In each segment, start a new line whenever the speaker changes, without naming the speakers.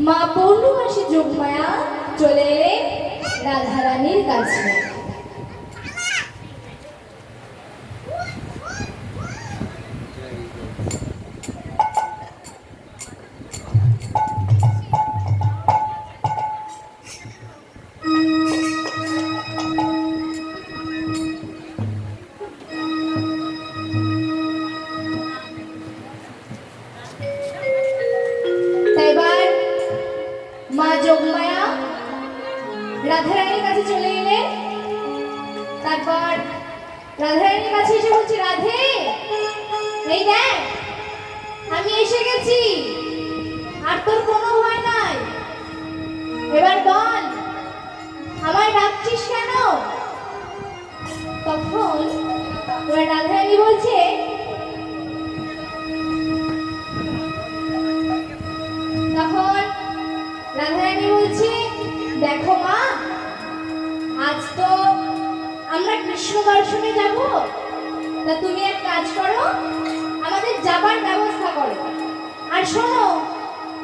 মা পূর্ণমাসী যোগমায়া চলে এলেন রাধারানীর কাছে। মা যোগমায়া রাধারানীর কাছে চলে এলেন। তারপর রাধারানীর কাছে এসে বলছি, রাধে এই দেখ আমি এসে গেছি, আর তোর কোনো ভয় নাই, এবার বল আমায় ডাকছিস কেন? তখন রাধারানী বলছে, রাধারানী বলছে, দেখো মা আজ তো আমরা কৃষ্ণ দর্শনে যাব, তা তুমি এক কাজ করো, আমাদের যাবার ব্যবস্থা করো, আর শোনো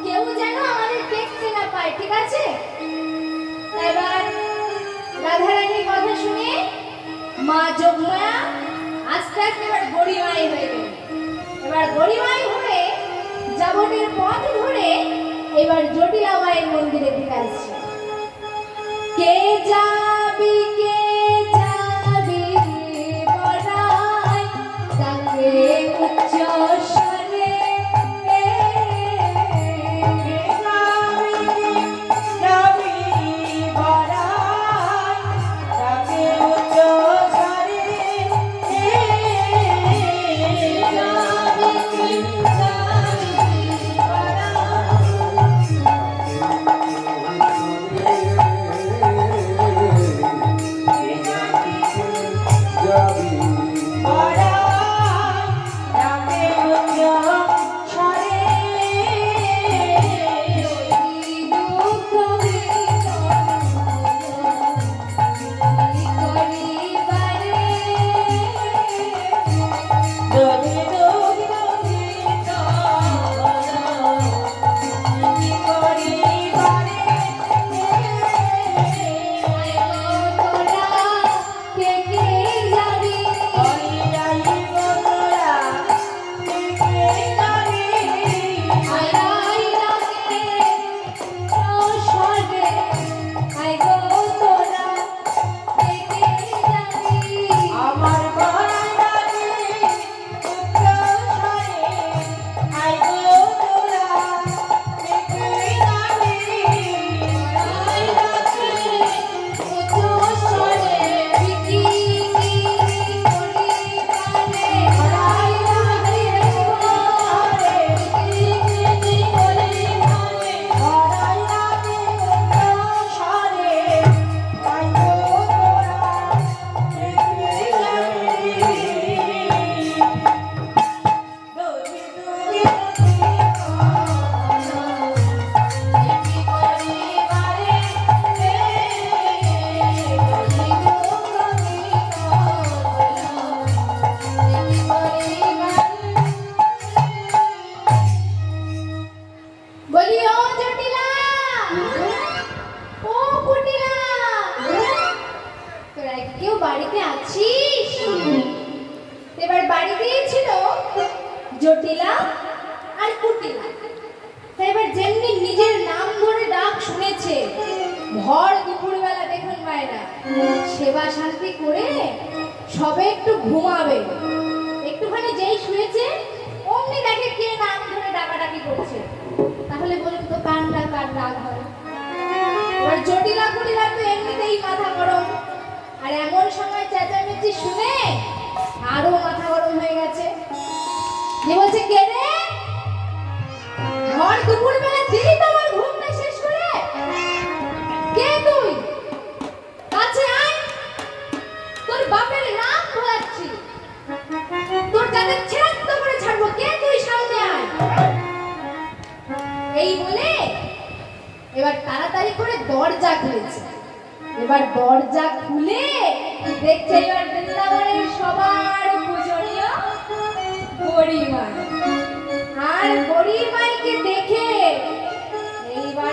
কেউ যেন আমাদের দেখতে না পায়, ঠিক আছে? এবার রাধারানীর কথা শুনে মা যোগমায়া আস্তে আস্তে এবার গরিমাই হয়ে গেল। এবার গরিমাই হয়ে যাবনের পথ ধরে এবার জটিলা মায়ের মন্দিরে দিকে আসছে। কে যাবি বলাই তাকে উচ্চ স্বরে, যাবি বলাই তাকে উচ্চ স্বরে, জটিলা আর কুটিলা। এবার যেমনি নিজের নাম ধরে ডাক শুনেছে, ভর দুপুরবেলা দেখুন মায়েরা সেবা শান্তি করে সবে একটু ঘুমাবে, একটুখানি যেই শুয়েছে অমনি দেখে কে নাম ধরে ডাকাডাকি করছে। তাহলে বলুন তো কার রাগ হয়? এবার জটিলা কুটিলা তো এমনিতেই মাথা গরম, আর এমন সময় চেঁচামেচি শুনে আরো মাথা গরম হয়ে গেছে। যে বলছে, কে রে? ভর দুপুর বেলা দিলি তোমার ঘুমটা শেষ করে? কে তুই? কাছে আয়, তোর বাপের নাম ভোলাচ্ছি, তোর যাদের ছেড়াত্ত করে ছাড়বো। কে তুই? সামনে আয়। এই বলে এবার তাড়াতাড়ি করে দরজা খুলেছে। এবার দরজা খুলে দেখছে এবার বৃন্দাবনের সবার পূজনীয় গরিমাই। আর গরিমাইকে দেখে এইবার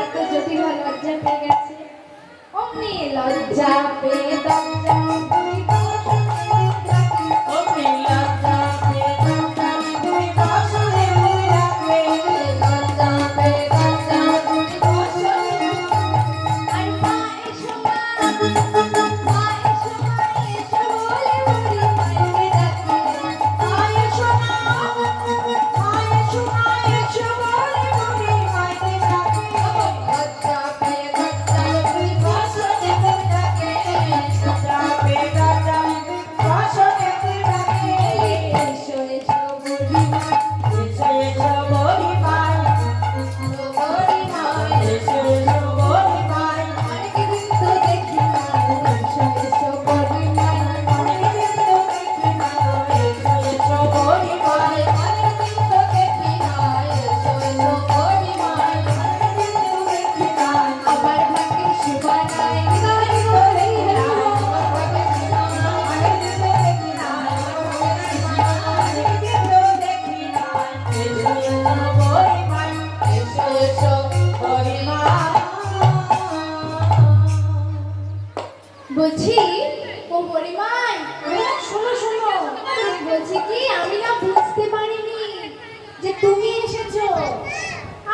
লজ্জা পেয়ে দরজা তুই বসনে ডাকে
ওকে লজ্জা পেয়ে দরজা তুই বসনে ডাকে
লজ্জা পেয়ে দরজা তুই বসনে আর মা এসো মা এসো বলে বুড়ি মাইকে ডাকে
মা এসো মা এসো বলে বুড়ি মাইকে ডাকে
লজ্জা পেয়ে দরজা তুই বসনে ডাকে
লজ্জা পেয়ে দরজা বসনে ডাকে
এসো এসো বুড়ি মা
এসো এসো বলি মাই
বুড়ি মাই
এসো এসো বলি মাই
অনেকদিন তো দেখি না এসো এসো বুড়ি মাই
অনেকদিন তো দেখি না এসো এসো বলি মাই
অনেকদিন তো দেখি না এসো এসো বুড়ি মাই
অনেকদিন তো দেখি না
আবার ভাগ্যে শুভা নাই গাড়ি করে
অনেকদিন তো দেখি না অনেকদিন তো দেখি না এসো এসো বলি মাই এসো এসো বলি মাই
বলছি ও পরিমাণ শোনো শোনো বলছি কি আমি না বুঝতে পারিনি যে তুমি এসেছো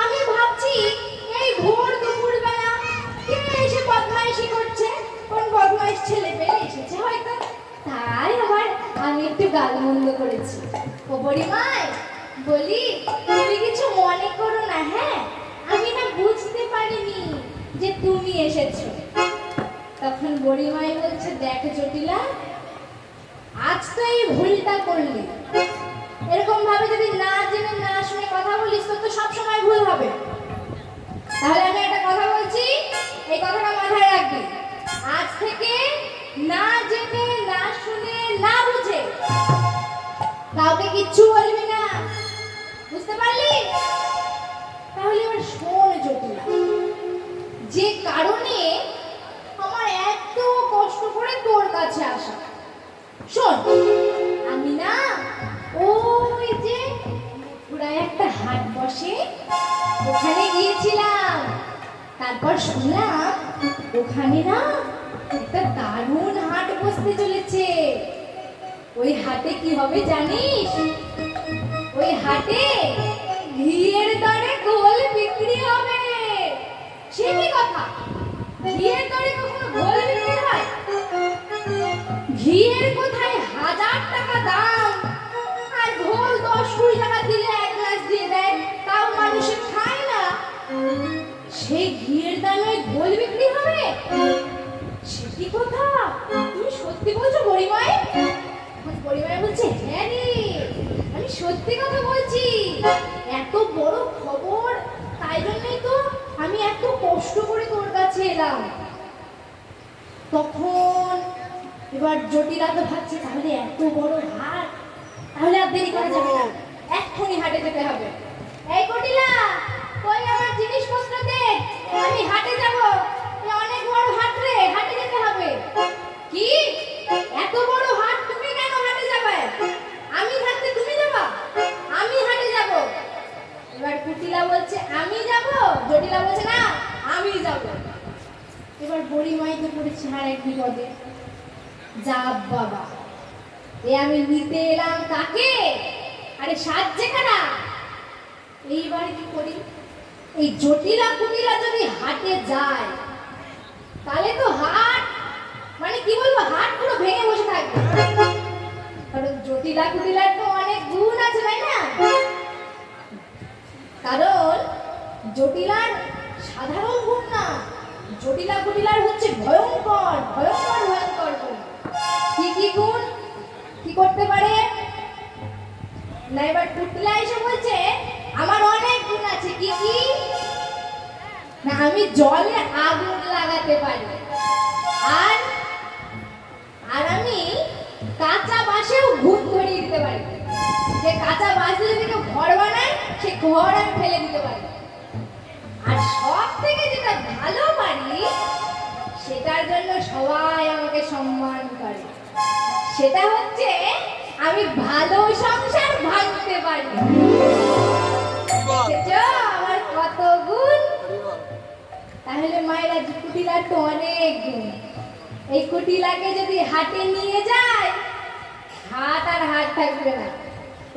আমি ভাবছি এই ভোর দুপুর বেলা কে এসে বদমাইশি করছে কোন বদমাইশ ছেলে পেলে এসেছে হয়তো তাই আবার আমি একটু গালমন্দ করেছি ও পরিমাণ বলি তুমি কিছু মনে করো না হ্যাঁ আমি না বুঝতে পারিনি যে তুমি এসেছো তখন বড়িমাই বলছে দেখ জটিলা আজ তো এই ভুলটা করলি এরকম ভাবে যদি না জেনে না শুনে কথা বলিস তো সবসময় ভুল হবে তাহলে আমি একটা কথা বলছি এই কথাটা মাথায় রাখবি আজ থেকে না জেনে না শুনে না বুঝে কাউকে কিচ্ছু বলবি না বুঝতে পারলি তাহলে এবার শোন জটিলা যে কারণে আমার এত কষ্ট করে তোর কাছে আসা শোন আমি না ওই যে পুরায় একটা হাট বসে ওখানে গিয়েছিলাম তারপর শুনলাম ওখানে না একটা দারুণ হাট বসতে চলেছে ওই হাটে কি হবে জানিস ওই হাটে ঘিয়ের দরে গোল বিক্রি হবে সে কি কথা ঘিয়ের দরে কখনো গোল বিক্রি হয় ঘিয়ের কোথায় 1000 টাকা দাম আর ঘোল 10-20 টাকা দিলে এক গ্লাস দিয়ে দেয় তাও মানুষে খায় না সেই ঘিয়ের দামে ঘোল বিক্রি হবে সে কি কথা তুমি সত্যি বলছো বড়িমাই আমার পরিবার বলছে হ্যাঁ রে আমি সত্যি কথা বলছি এত বড় খবর তাই জন্যই তো আমি এত কষ্ট করে তোর কাছে এলাম তখন এবার জটিলা তো ভাবছে তাহলে এত বড় হাট তাহলে আর দেরি করা যাবে না এক্ষুনি হাটে যেতে হবে এই কটিলা কই আমার জিনিসপত্র দে আমি হাটে যাব এই অনেক বড় হাট রে হাটে যেতে হবে কি এত বড় হাট তুমি কেন হাটে যাবে আমি থাকতে তুমি যাবা আমি হাটে যাব এবার কুটিলা বলছে আমি যাব জটিলা বলছে না আমি যাব এবার বড়িমাইতে পড়েছে আর এক বিপদে যা বাবা এ আমি নিতে এলাম কাকে আরে সাজছে কারা এইবার কি করি এই জটিলা কুটিলা যদি হাটে যায় তাহলে তো হাট মানে কি বলবো হাট পুরো ভেঙে বসে থাকবে কারণ জটিলা কুটিলার তো অনেক গুণ আছে তাই না কারণ জটিলার সাধারণ গুণ না জটিলা কুটিলার হচ্ছে ভয়ঙ্কর ভয়ঙ্কর ভয়ঙ্কর গুণ কি গুণ কি করতে পারে না এবার কুটিলা এসে বলছে আমার অনেক গুণ আছে কি না আমি জলে আগুন লাগাতে পারি আর আর আমি কাঁচা বাঁশেও ঘুম ধরিয়ে দিতে পারি যে কাঁচা বাঁশ দিয়ে যদি কেউ ঘর বানায় সে ঘর আমি ফেলে দিতে পারি আর সব থেকে যেটা ভালো পারি সেটার জন্য সবাই আমাকে সম্মান করে সেটা হচ্ছে আমি ভালো সংসার ভাঙতে পারি দেখেছো আমার কত গুণ তাহলে মায়েরা কুটিলার তো অনেক গুণ এই কুটিলাকে যদি হাটে নিয়ে যায়, হাট আর হাট থাকবে না।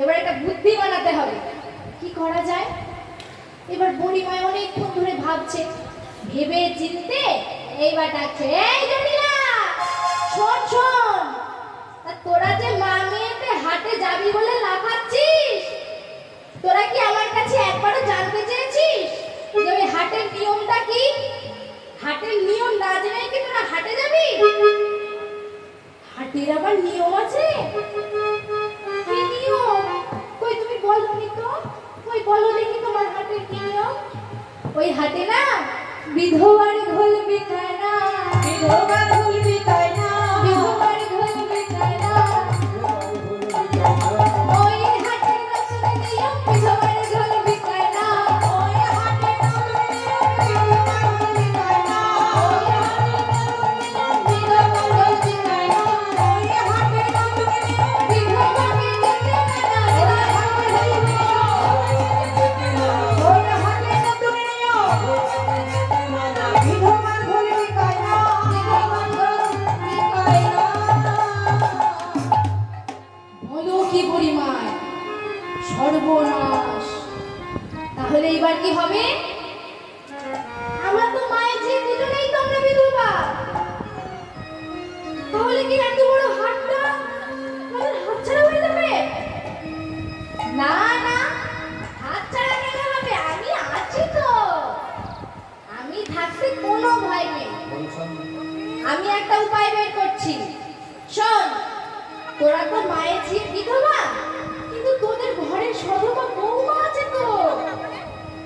এবার একটা বুদ্ধি বানাতে হবে, কি করা যায়। এবার বুড়িমায় অনেকক্ষণ ধরে ভাবছে, ভেবে চিনতে এইবার ডাকছে, এই জটিলা, শোন শোন, তা তোরা যে মা মেয়েতে হাটে যাবি বলে লাফাচ্ছিস, তোরা কি আমার কাছে একবারও জানতে চেয়েছিস যে ওই হাটের নিয়মটা কি? হাটের নিয়ম না জেনে কি তোরা হাটে যাবি? হাটের আবার নিয়ম আছে? কি নিয়ম? কই তুমি বলনি তো, কই বলো দেখি তোমার হাটের কি নিয়ম? ওই হাটে না বিধবার ঘোল বিকায় না,
বিধবার ঘোল বিকায় না,
বিধবার ঘোল বিকায় না। ওই হাটের রসুনের নিয়ম বিধবার ঘোল বিকায় না,
ওই হাটে বিধবার ঘোল বিকায় না,
বিধবার ঘোল বিকায় না।
ওই হাটে
বিধবাকে যেতে না,
ওই হাটে নতুন নিয়ম, বিধবার ঘোল বিকায় না,
বিধবার ঘোল বিকায় না। বলো কি পরিমাণ সর্বনাশ! তাহলে এবার কি হবে? আমরা তো মায়ের যে দুজনেই তো আমরা বিধবা, তাহলে কি এত বড় হাটটা আমাদের হাতছাড়া হয়ে যাবে? না না, হাতছাড়া কেন হবে? আমি আছি তো, আমি থাকতে কোনো ভয় নেই। আমি একটা উপায় বের করছি, শোন। তোরা তো মায়ের ঝিয়ে বিধবা, কিন্তু তোদের ঘরের সধবা বৌমা আছে তো।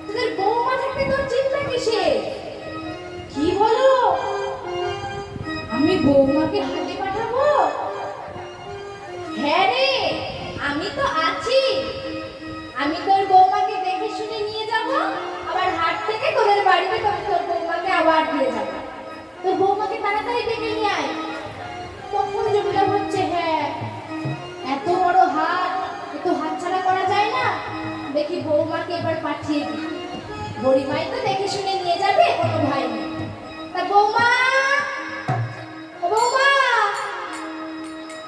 তোদের বৌমা থাকতে তোর চিন্তা কিসে? কি বলো? আমি বৌমাকে হাটে পাঠাবো? হ্যাঁ রে, আমি তো আছি। আমি তোর বৌমাকে দেখে শুনে নিয়ে যাব, আবার হাট থেকে তোদের বাড়িতে তোর বৌমাকে আবার দিয়ে যাব। তোর বৌমাকে তাড়াতাড়ি ডেকে নিয়ে আয়। তখন জটিলা হচ্ছে, হ্যাঁ এত বড় হাট, একটু হাতছাড়া করা যায় না, দেখি বৌমাকে এবার পাঠিয়ে দিই। বুড়িমাই তো দেখে শুনে নিয়ে যাবে, কোনো ভয় নেই। তা বৌমা, ও বৌমা,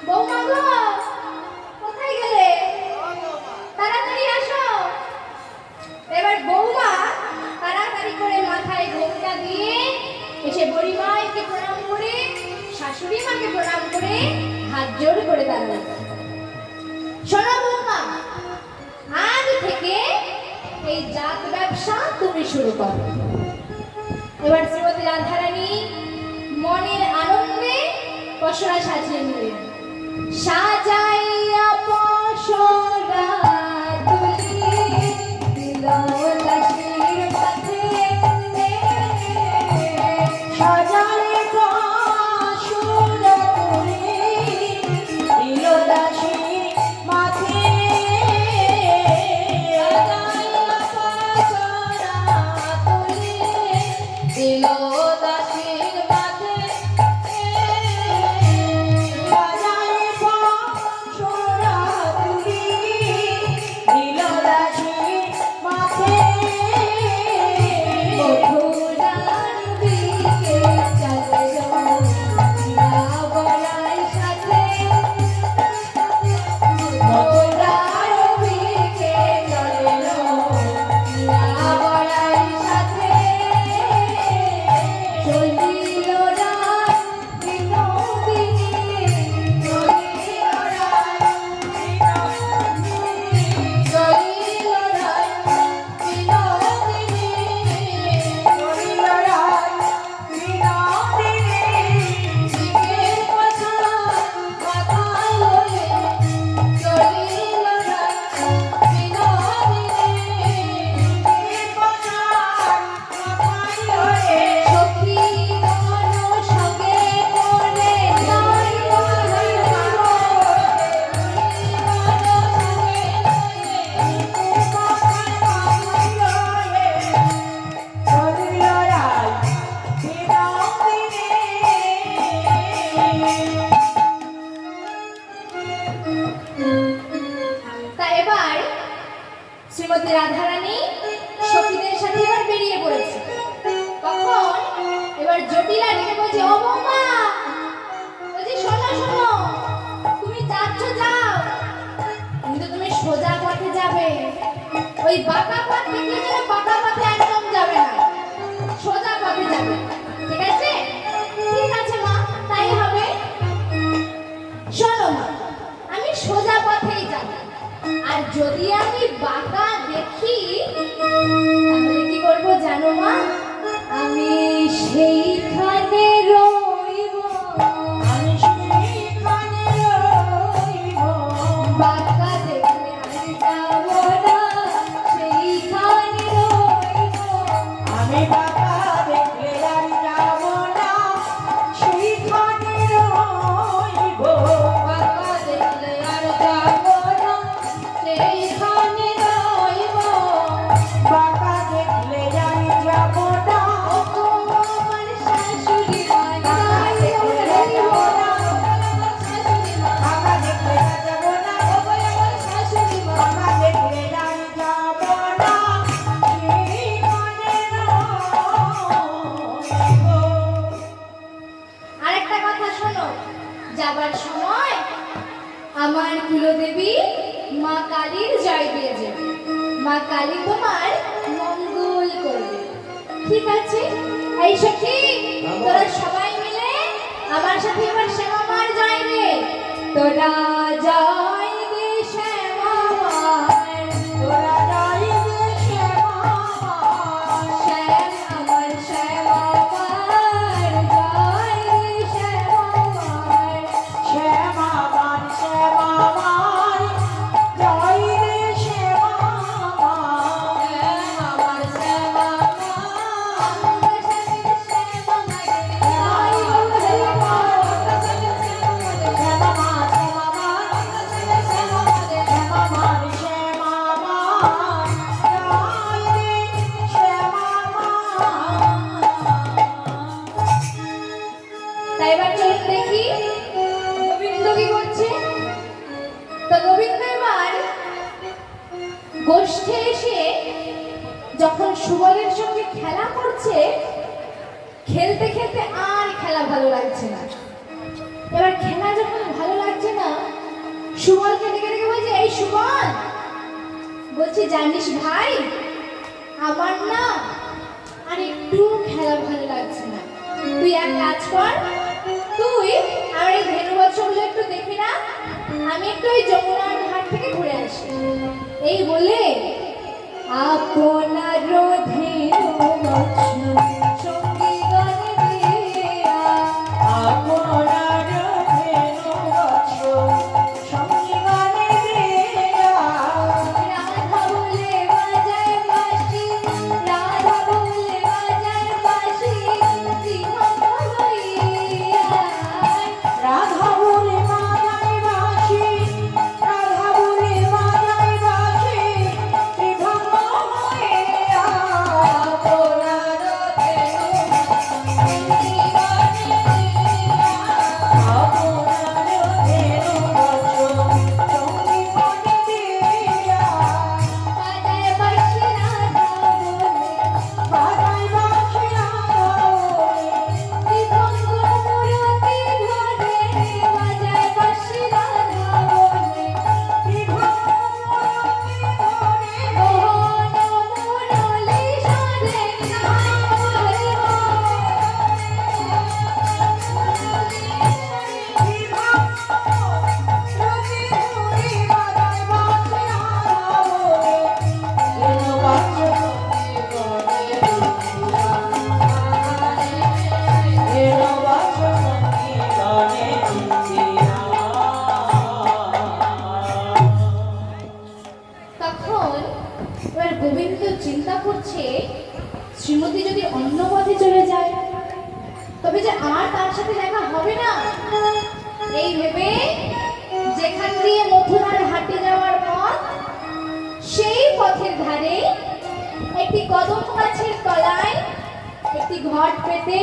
বৌমা গো, কোথায় গেলে? তাড়াতাড়ি আসো। এবার বৌমা তাড়াতাড়ি করে মাথায় ঘোমটা দিয়ে এসে বুড়িমাইকে প্রণাম করে, শাশুড়ি মাকে প্রণাম করে হাত জোড় করে দাঁড়ালো। শোনো বৌমা, আজ থেকে এই জাত ব্যবসা তুমি শুরু করো। এবার শ্রীমতী রাধারানী মনের আনন্দে পসরা সাজিয়ে নিলেন। সাজাইয়া পসরা তুলি দিল দাসীর পথে,
সাজালে পশুরা তুলি দিল দাসীর মাঝে,
সাজাইয়া পসরা তুলি দিল দাসীর পথে,
সাজালে পশুরা তুলি দিল দাসীর মাঝে,
মথুরার দিকে চলে যাও বলাই সাথে, মথুরার দিকে চলে যাও বলাই সাথে, চলিল রাত বিনোদিনী, চলিল রাত বিনোদিনী, চলিল রাত বিনোদিনী,
চলিল রাত বিনোদিনী,
দিকের কথা মাথায় লয়ে, চলিল রাত বিনোদিনী, সখী গণ সঙ্গে করে নাই বলিব, তা এবার শ্রীমতী রাধারানী সখীদের সাথে এবার বেরিয়ে পড়েছে। তখন এবার জটিলা ডেকে বলছে, ও বৌমা, ওই বাঁকা পথ দেখলে যেন বাঁকা পথে একদম যাবে না, সোজা পথে যাবে, ঠিক আছে? ঠিক আছে মা, তাই হবে। শোনো মা, আমি সোজা পথেই যাব, আর যদি আমি বাঁকা দেখি তাহলে কি করব জানো মা? আমি সেইখানে রইব,
আমি সেইখানে রইব।
বাঁকা দেখলে আর যাব না, সেইখানে রইব।
আমি বাবা দেখলে আর যাব না, সেইখানে রইব।
বাঁকা দেখলে আর যাব না, সেইখানে রইব।
বাবা দেখলে আর যাব না,
ওগো আমার শাশুড়ি মা,
বাবা দেখলে আর যাব না,
শাশুড়ি মা,
বাবা দেখলে আর যাব না,
ওগো আমার শাশুড়ি মা।
বাবা দেখলে আর যাব না, সেইখানে রইব।
আরেকটা কথা শোনো, যাবার সময় আমার কুলদেবী মা কালীর জয় দিয়ে যাবে, মা কালী তোমার মঙ্গল করবে, ঠিক আছে? এই সখী, তোরা সবাই মিলে আমার সাথে এবার শ্যামা মার জয় দে। তোরা জয় দে শ্যামা মার,
তোরা যাইবে শ্যামা,
শ্যাম আমার শ্যামা মার, জয় দে শ্যামা মার।
শ্যামা মান, শ্যামা মান, জয় রে শ্যামা মান।
আমার শ্যামা মা, আমার শ্যামা মারে, জয় গো শ্যামা মা, আমার শ্যামা মারে,
শ্যামা মান, শ্যামা মান,
আমার শ্যামা মারে।
শ্যামা মান, শ্যামা মান, জয় রে শ্যামা মান।
তাই এবার চলুন দেখি গোবিন্দ কি করছে। তো গোবিন্দ এবার গোষ্ঠে এসে যখন সুবলের সঙ্গে খেলা করছে, খেলতে খেলতে আর খেলা ভালো লাগছে না। এবার খেলা যখন ভালো লাগছে না, সুবলকে ডেকে ডেকে বলছে, এই সুবল, বলছি জানিস ভাই, আমার না আর একটু খেলা ভালো লাগছে না। তুই এক কাজ কর, তুই আমার এই ধেনু বাচ্চাগুলো একটু দেখি না, আমি একটু ওই যমুনার ঘাট থেকে ঘুরে আসি। এই বলে আপনার ধেনু বাচ্চা সঙ্গী গানে দিয়া,
আপনার ধেনু বৎস সঙ্গীবানে দিয়া,
রাধা বলে বাজায় বাঁশি, রাধা বলে বাজায় বাঁশি, বিভঙ্গ হইয়া।
রাধা বলে বাজায় বাঁশি, রাধা বলে বাজায় বাঁশি, বিভঙ্গ হইয়া।
আপনার ধেনু সঙ্গী গানে দিয়া,
আপনার ধেনু বৎস সঙ্গীবানে দিয়া,
বাজায় বাঁশি রাধা বলে,
বাজায় বাঁশি রাধা বলে,
বিভঙ্গ মুরতি ধরে, বাজায় বাঁশি রাধা বলে,
বিভঙ্গ মুরতি ধরে,
মোহন মুরলী সাজে নামে। তখন এবার গোবিন্দ চিন্তা করছে, শ্রীমতী যদি অন্য পথে চলে যায় তবে যে আর তার সাথে দেখা হবে না। এই ভেবে যেখান দিয়ে মথুরার হাটে যাওয়ার পথ, সেই পথের ধারে একটি কদম গাছের তলায় একটি ঘট পেতে,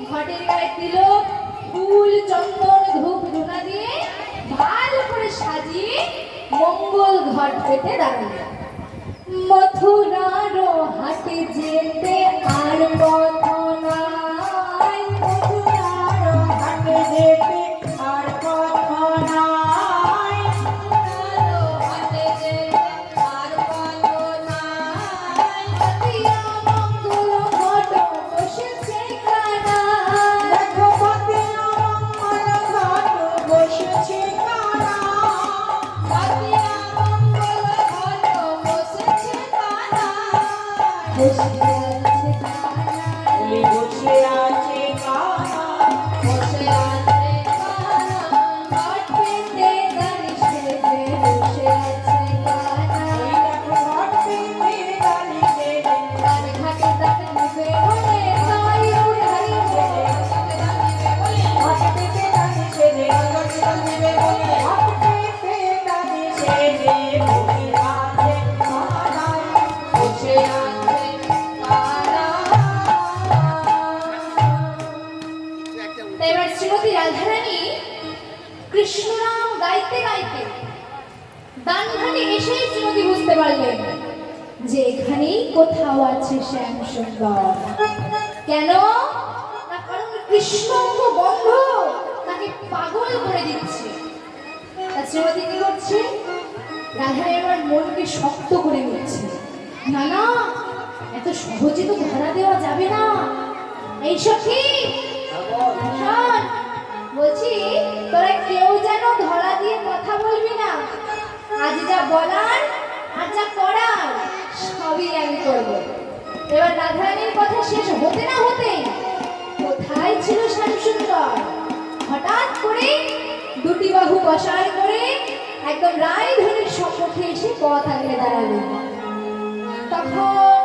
ঘটের গায়ে তিলক, ফুল, চন্দন, ধূপ ধুনা দিয়ে ভালো করে সাজিয়ে মঙ্গল ঘট পেতে দাঁড়ালেন। মথুরার হাটে যেতে আর পথ নাই, মথুরার
হাটে যেতে আর পথ নাই,
মথুরার হাটে যেতে আর পথ নাই। দানঘাটে এসেই শ্রীমতী বুঝতে পারলেন যে এখানেই কোথাও আছে শ্যাম সুন্দর। কেন? না, কারণ কৃষ্ণঙ্গ বন্ধ তাকে পাগল করে দিচ্ছে। তা শ্রীমতী কি করছে? রাধা এবার মনকে শক্ত করে নিচ্ছে। না না, এত সহজে তো ধরা দেওয়া যাবে না। এই সখী শোন, বলছি তোরা কেউ যেন ধরা দিয়ে কথা বলবি না। আজ যা বলার আর যা করার সবই আমি করব। এবার রাধারানীর কথা শেষ হতে না হতেই কোথায় ছিল শ্যামসুন্দর? হঠাৎ করে দুটি বাহু বসার করে একদম রায়ধনীর সম্মুখে এসে পথ আগলে দাঁড়ালেন। তখন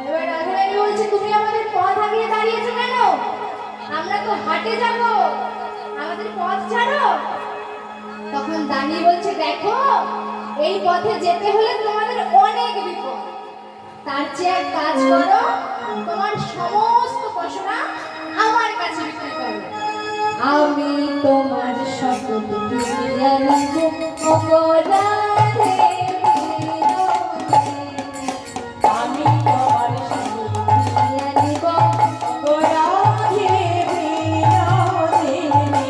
এবার রাধারানী বলছে, তুমি আমাদের পথ আগলে দাঁড়িয়েছো কেন? আমরা তো হাটে যাব, আমাদের পথ ছাড়ো। তখন দানি বলছে, দেখো এই পথে যেতে হলে তোমাদের অনেক বিপদ, তার চেয়ে এক কাজ করো, তোমার সমস্ত পশরা আমার কাছে বিক্রি করো, আমি তোমার সকল দুনিয়া নিব অপরাধে
আমি তোমার সকল
দুনিয়া নিব
অপরাধে বিনোদিনী।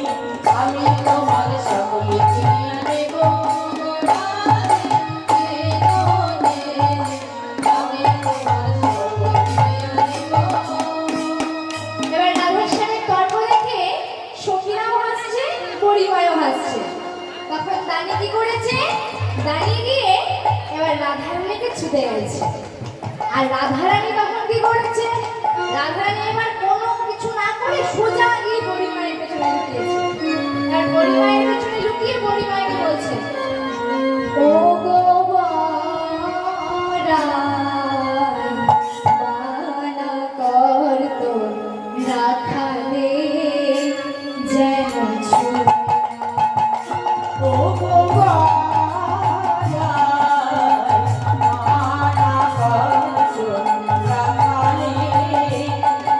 আমি তোমার সকল দুনিয়া নেব অপরাধে বিনোদিনী। আমি তোমার সকল দুনিয়া নেব।
এবার রাধার সামনে তর্ক দেখে সখীরাও হাসছে, পরিবারও হাসছে। তখন দানি কি করেছে? দানি গিয়ে এবার রাধারানীকে ছুতে গেছে। আর রাধারানী তখন কি করেছে? রাধারানী এবার কোনো কিছু না করে সোজা গিয়ে পরিবারের পেছনে লুকিয়েছে। আর পরিবারের পেছনে লুকিয়ে পরিবারকে বলছে, ও গো বরাই, মানা করতো রাখালে যেন ছুঁয়ে না।
ও গো বরাই, মানা করতো রাখালে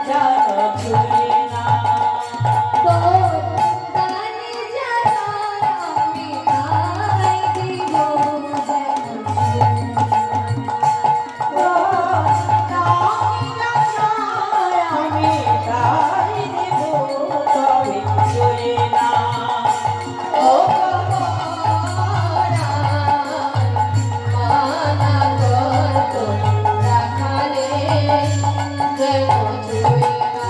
যেন ছুঁয়ে না।
তোর দানি জানা আমি তাই দিব যেন ছুঁয়ে না।
আমি তাই দেব তবে ছুঁয়ে না।
ও মানা করতো রাখালে যেন ছুঁয়ে না।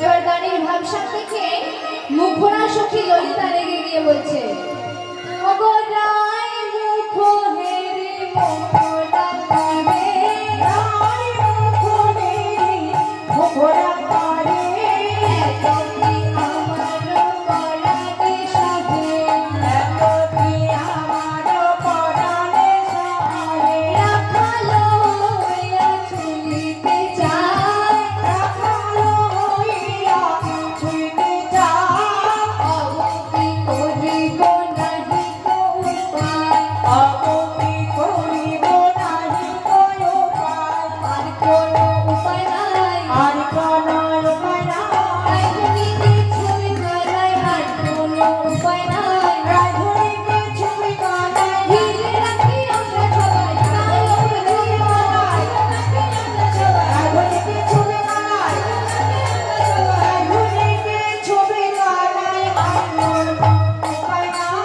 এবার দানির ভাবসাব দেখে মুখরা সখী ললিতা রেগে গিয়ে বলছে, ওগো রায় মুখ হেরি মুখটা পাবে,
রাই মুখে মুখরা পারে,
এতটি আমার পরাগে সাধে,
এতটি আমার পরাণে সহায়ে।
রাখালো হইয়া চলিতে চায়,
রাখালো হইয়া ছুঁইতে যায়,
অবধি করিব নাহি কো উপায়,
অবধি করিব নাহি কোনো উপায়।
আর কোনো উপায় নাই,
আর কোনো উপায় নাই।
রাইধুনিকে ছবি গলায় আর কোনো উপায় নাই,
রাধুনিকে ছবি গলায়
ঘিরে রাখি আমরা সবাই তাই অবধি বলাই,
রাধুনিকে ছবি গলায়, রাধুনিকে ছবি গলায় আর কোনো উপায় নাই।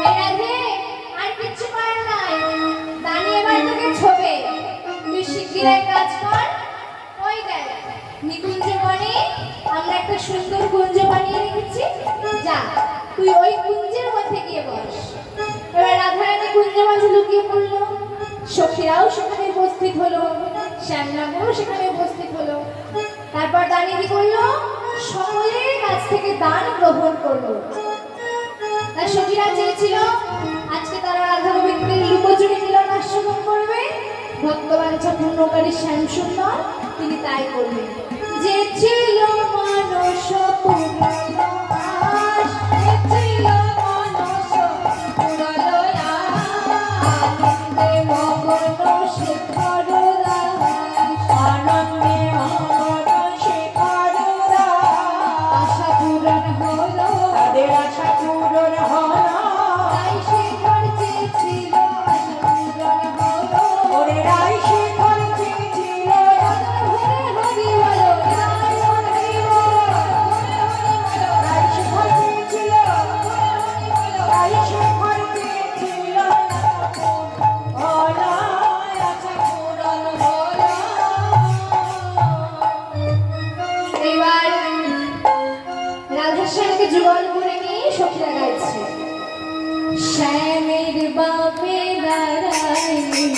এই রাধে, আর কিচ্ছু করার নাই, দানি এবার তোকে ছবে, তুই শিগগির এক কাজ কর, ওই দেখ নিকুঞ্জ বনে আমরা একটা সুন্দর কুঞ্জ বানিয়ে রেখেছি, যা তুই ওই কুঞ্জের মধ্যে গিয়ে বস। এবার রাধারানী কুঞ্জের মাঝে লুকিয়ে পড়লো, সখীরাও সেখানে উপস্থিত হলো, শ্যামনাগরও সেখানে উপস্থিত হলো। তারপর দানি কি করলো? সকলের কাছ থেকে দান গ্রহণ করলো। তার সখীরা চেয়েছিল আজকে তারা রাধা গোবিন্দের লুকোচুরি মিলন আস্বাদন করবে, ভক্তবাঞ্ছা পূর্ণকারী শ্যামসুন্দর তিনি তাই করলেন। যে ছিল মানস পুরাণ আশ, যে ছিল মানস পুরাণ আশ, আনন্দে মগন শিখর দাস,
আনন্দে মগন শিখর দাস,
আশা পূরণ হলো,
তাদের আশা
যুগল করে নিয়ে সখীরা গাইছে শ্যামের বাপে দাঁড়াইল